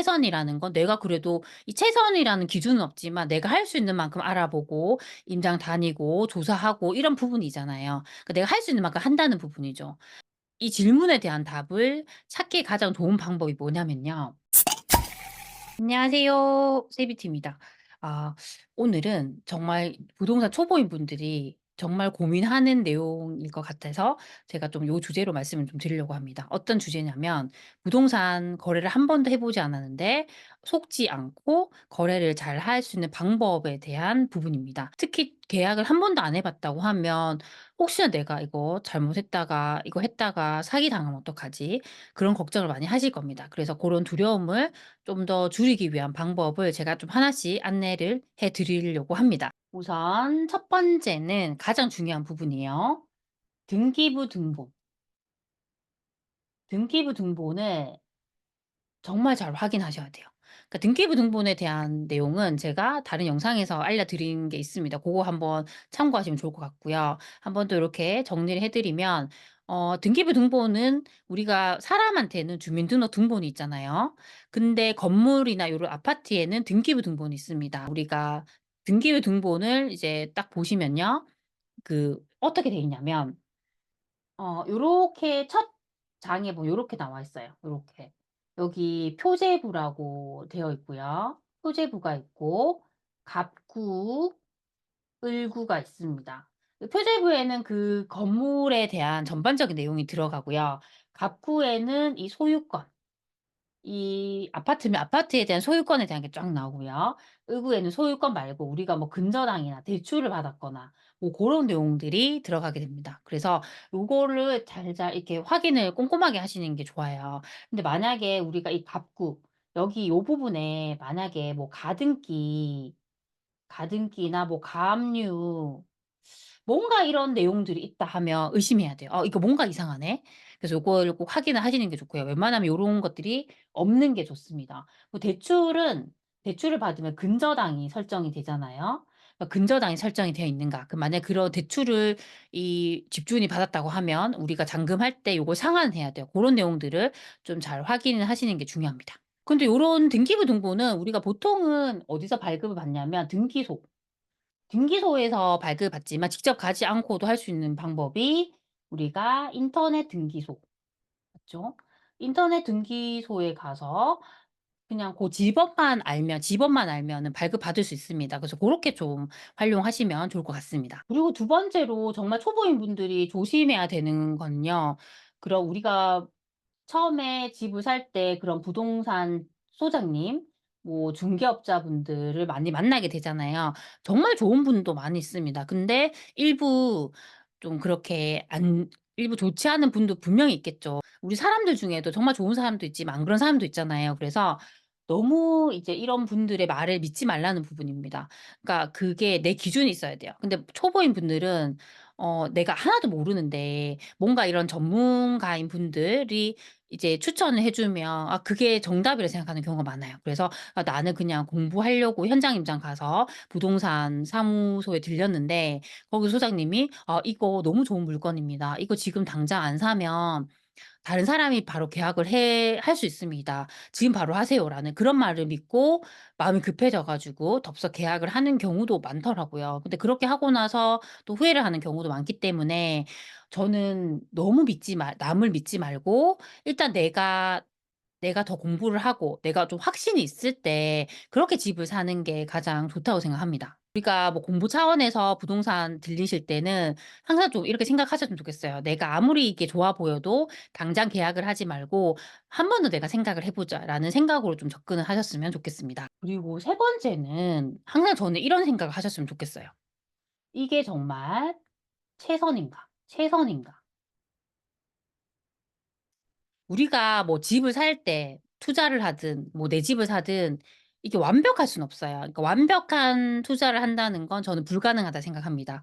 최선이라는 건 내가 그래도 이 최선이라는 기준은 없지만 내가 할 수 있는 만큼 알아보고 임장 다니고 조사하고 이런 부분이잖아요. 내가 할 수 있는 만큼 한다는 부분이죠. 이 질문에 대한 답을 찾기에 가장 좋은 방법이 뭐냐면요. 안녕하세요. 세비팀입니다. 아 오늘은 정말 부동산 초보인 분들이 정말 고민하는 내용일 것 같아서 제가 좀 요 주제로 말씀을 좀 드리려고 합니다. 어떤 주제냐면 부동산 거래를 한 번도 해 보지 않았는데 속지 않고 거래를 잘 할 수 있는 방법에 대한 부분입니다. 특히 계약을 한 번도 안 해 봤다고 하면 '혹시나 내가 이거 잘못했다가 이거 했다가 사기당하면 어떡하지?' 그런 걱정을 많이 하실 겁니다. 그래서 고런 두려움을 좀 더 줄이기 위한 방법을 제가 좀 하나씩 안내를 해 드리려고 합니다. 우선 첫 번째는 가장 중요한 부분이에요. 등기부 등본. 등기부 등본을 정말 잘 확인하셔야 돼요. 등기부 등본에 대한 내용은 제가 다른 영상에서 알려드린 게 있습니다. 고거 한번 참고하시면 좋을 것 같고요. 한번 또 이렇게 정리를 해 드리면 등기부 등본은 우리가 사람한테는 주민등록 등본이 있잖아요. 근데 건물이나 요런 아파트에는 등기부 등본이 있습니다. 우리가 등기부 등본을 이제 딱 보시면요. 어떻게 돼 있냐면 요렇게 첫 장에 보면 요렇게 나와 있어요, 요렇게. 여기 표제부라고 되어 있고요. 표제부가 있고 갑구, 을구가 있습니다. 표제부에는 그 건물에 대한 전반적인 내용이 들어가고요. 갑구에는 이 소유권, 이 아파트면 아파트에 대한 소유권에 대한 게 쫙 나오고요. 을구에는 소유권 말고 우리가 뭐 근저당이나 대출을 받았거나 뭐 고런 내용들이 들어가게 됩니다. 그래서 요거를 잘 이렇게 확인을 꼼꼼하게 하시는 게 좋아요. 근데 만약에 우리가 이 갑구 여기 요 부분에 만약에 뭐 가등기나 뭐 가압류 뭔가 이런 내용들이 있다 하면 의심해야 돼요. '어 이거 뭔가 이상하네.' 그래서 요거를 꼭 확인을 하시는 게 좋고요. 웬만하면 요런 것들이 없는 게 좋습니다. 뭐 대출을 받으면 근저당이 설정이 되잖아요. 근저당이 설정이 되어 있는가. 만약 그런 대출을 이 집주인이 받았다고 하면 우리가 잔금할 때 요걸 상환해야 돼요. 고런 내용들을 좀 잘 확인을 하시는 게 중요합니다. 근데 요런 등기부 등본은 우리가 보통은 어디서 발급을 받냐면 등기소에서 발급받지만 직접 가지 않고도 할 수 있는 방법이 우리가 인터넷 등기소 맞죠? 인터넷 등기소에 가서 그냥 집업만 알면은 발급받을 수 있습니다. 그래서 고렇게 좀 활용하시면 좋을 것 같습니다. 그리고 두 번째로 정말 초보인 분들이 조심해야 되는 건요. 그럼 우리가 처음에 집을 살 때 그런 부동산 소장님 뭐 중개업자분들을 많이 만나게 되잖아요. 정말 좋은 분도 많이 있습니다. 근데 좀 그렇게 안 일부 좋지 않은 분도 분명히 있겠죠. 우리 사람들 중에도 정말 좋은 사람도 있지만 안 그런 사람도 있잖아요. 그래서 너무 이제 이런 분들의 말을 믿지 말라는 부분입니다. 그러니까 그게 내 기준이 있어야 돼요. 근데 초보인 분들은 내가 하나도 모르는데 뭔가 이런 전문가인 분들이 이제 추천을 해 주면 그게 정답이라 생각하는 경우가 많아요. 그래서 나는 그냥 공부하려고 현장 임장 가서 부동산 사무소에 들렸는데 거기 소장님이 이거 너무 좋은 물건입니다. 이거 지금 당장 안 사면 다른 사람이 바로 계약을 할 수 있습니다. 지금 바로 하세요라는 그런 말을 믿고 마음이 급해져 가지고 덥석 계약을 하는 경우도 많더라고요. 근데 그렇게 하고 나서 또 후회를 하는 경우도 많기 때문에 저는 너무 믿지 말 남을 믿지 말고 일단 내가 더 공부를 하고 내가 좀 확신이 있을 때 그렇게 집을 사는 게 가장 좋다고 생각합니다. 우리가 뭐 공부 차원에서 부동산 들리실 때는 항상 좀 이렇게 생각하셨으면 좋겠어요. 내가 아무리 이게 좋아 보여도 당장 계약을 하지 말고 '한 번 더 내가 생각을 해 보자.'라는 생각으로 좀 접근을 하셨으면 좋겠습니다. 그리고 세 번째는 항상 저는 이런 생각을 하셨으면 좋겠어요. '이게 정말 최선인가? 최선인가?' 우리가 뭐 집을 살 때 투자를 하든 뭐 내 집을 사든 이게 완벽할 수는 없어요. 그러니까 완벽한 투자를 한다는 건 저는 불가능하다 생각합니다.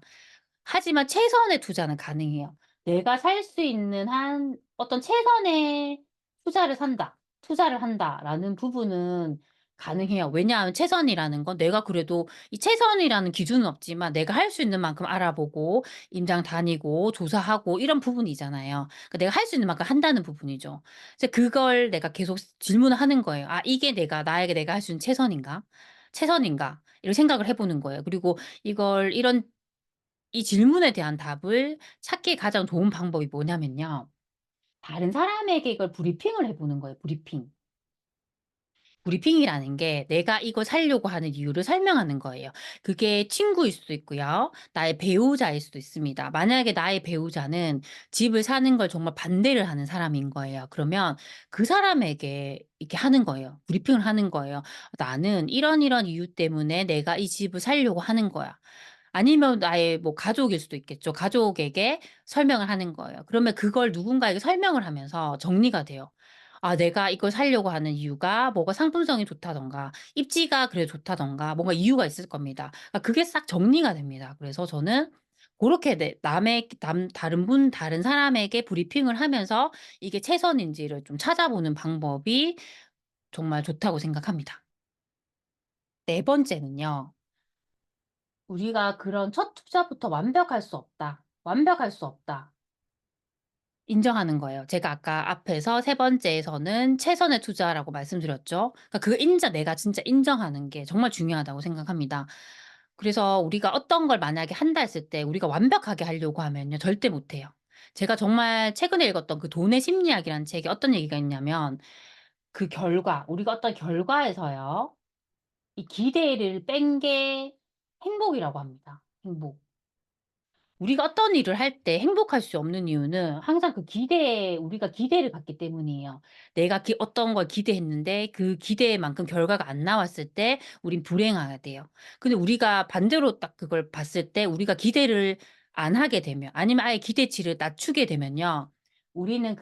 하지만 최선의 투자는 가능해요. 내가 살 수 있는 한 어떤 '최선의 투자를 산다. 투자를 한다.'라는 부분은 가능해요. 왜냐하면 최선이라는 건 내가 그래도 이 최선이라는 기준은 없지만 내가 할 수 있는 만큼 알아보고 임장 다니고 조사하고 이런 부분이잖아요. 그러니까 내가 할 수 있는 만큼 한다는 부분이죠. 이제 그걸 내가 계속 질문을 하는 거예요. '아 이게 나에게 내가 할 수 있는 최선인가? 최선인가?' 이런 생각을 해 보는 거예요. 그리고 이 질문에 대한 답을 찾기에 가장 좋은 방법이 뭐냐면요. 다른 사람에게 이걸 브리핑을 해 보는 거예요, 브리핑. 브리핑이라는 게 내가 이걸 사려고 하는 이유를 설명하는 거예요. 그게 친구일 수도 있고요. 나의 배우자일 수도 있습니다. 만약에 나의 배우자는 집을 사는 걸 정말 반대를 하는 사람인 거예요. 그러면 그 사람에게 이렇게 하는 거예요. 브리핑을 하는 거예요. "나는 이런 이런 이유 때문에 내가 이 집을 사려고 하는 거야." 아니면 나의 뭐 가족일 수도 있겠죠. 가족에게 설명을 하는 거예요. 그러면 그걸 누군가에게 설명을 하면서 정리가 돼요. 아 내가 이걸 사려고 하는 이유가 뭐가 상품성이 좋다든가 입지가 그래 좋다든가 뭔가 이유가 있을 겁니다. 그게 싹 정리가 됩니다. 그래서 저는 고렇게 다른 사람에게 브리핑을 하면서 이게 최선인지를 좀 찾아보는 방법이 정말 좋다고 생각합니다. 네 번째는요. 우리가 그런 첫 투자부터 완벽할 수 없다. 완벽할 수 없다. 인정하는 거예요. 제가 아까 앞에서 세 번째에서는 최선의 투자라고 말씀드렸죠. 그러니까 내가 진짜 인정하는 게 정말 중요하다고 생각합니다. 그래서 우리가 어떤 걸 만약에 한다 했을 때 우리가 완벽하게 하려고 하면요. 절대 못 해요. 제가 정말 최근에 읽었던 그 돈의 심리학이라는 책에 어떤 얘기가 있냐면 우리가 어떤 결과에서요. 이 기대를 뺀 게 행복이라고 합니다. 행복. 우리가 어떤 일을 할 때 행복할 수 없는 이유는 항상 우리가 기대를 갖기 때문이에요. 내가 어떤 걸 기대했는데 그 기대만큼 결과가 안 나왔을 때 우린 불행하게 돼요. 근데 우리가 반대로 딱 그걸 봤을 때 우리가 기대를 안 하게 되면 아니면 아예 기대치를 낮추게 되면요. 우리는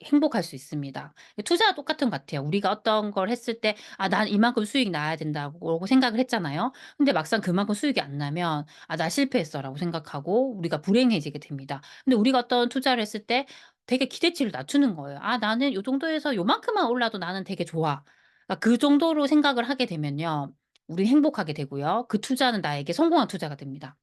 행복할 수 있습니다. 투자와 똑같은 것 같아요. 우리가 어떤 걸 했을 때 '아 난 이만큼 수익이 나야 된다.'고 생각을 했잖아요. 근데 막상 그만큼 수익이 안 나면 '아 나 실패했어.'라고 생각하고 우리가 불행해지게 됩니다. 근데 우리가 어떤 투자를 했을 때 되게 기대치를 낮추는 거예요. '아 나는 요 정도에서 요만큼만 올라도 나는 되게 좋아.' 그 정도로 생각을 하게 되면요. 우린 행복하게 되고요. 그 투자는 나에게 성공한 투자가 됩니다.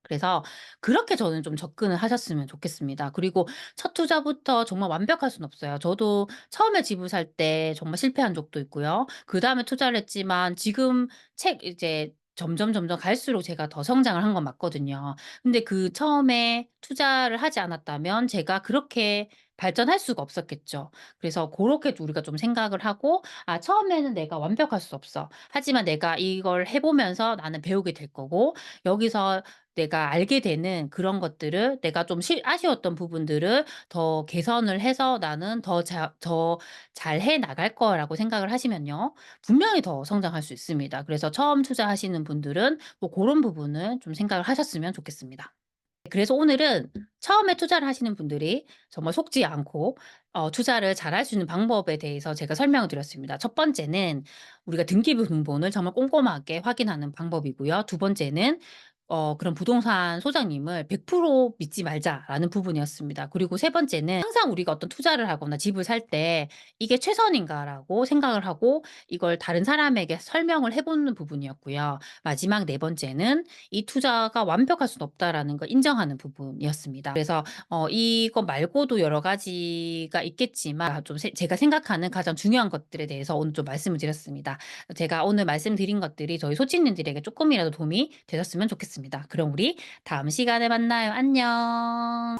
그래서 그렇게 저는 좀 접근을 하셨으면 좋겠습니다. 그리고 첫 투자부터 정말 완벽할 수는 없어요. 저도 처음에 집을 살 때 정말 실패한 적도 있고요. 그다음에 투자를 했지만 지금 이제 점점 갈수록 제가 더 성장을 한 건 맞거든요. 근데 그 처음에 투자를 하지 않았다면 제가 그렇게 발전할 수가 없었겠죠. 그래서 고렇게 우리가 좀 생각을 하고 '아 처음에는 내가 완벽할 수 없어. 하지만 내가 이걸 해 보면서 나는 배우게 될 거고 여기서 내가 알게 되는 그런 것들을 내가 좀 아쉬웠던 부분들을 더 개선을 해서 나는 더 잘해 나갈 거라고 생각을 하시면요. 분명히 더 성장할 수 있습니다. 그래서 처음 투자하시는 분들은 뭐 고런 부분을 좀 생각을 하셨으면 좋겠습니다. 그래서 오늘은 처음에 투자를 하시는 분들이 정말 속지 않고 투자를 잘할 수 있는 방법에 대해서 제가 설명을 드렸습니다. 첫 번째는 우리가 등기부등본을 정말 꼼꼼하게 확인하는 방법이고요. 두 번째는 그런 부동산 소장님을 100% 믿지 말자.'라는 부분이었습니다. 그리고 세 번째는 항상 우리가 어떤 투자를 하거나 집을 살 때 '이게 최선인가.'라고 생각을 하고 이걸 다른 사람에게 설명을 해 보는 부분이었고요. 마지막 네 번째는 '이 투자가 완벽할 수는 없다.'라는 걸 인정하는 부분이었습니다. 그래서 이거 말고도 여러 가지가 있겠지만 제가 생각하는 가장 중요한 것들에 대해서 오늘 좀 말씀을 드렸습니다. 제가 오늘 말씀드린 것들이 저희 소치님들에게 조금이라도 도움이 되셨으면 좋겠습니다. 그럼 우리 다음 시간에 만나요. 안녕.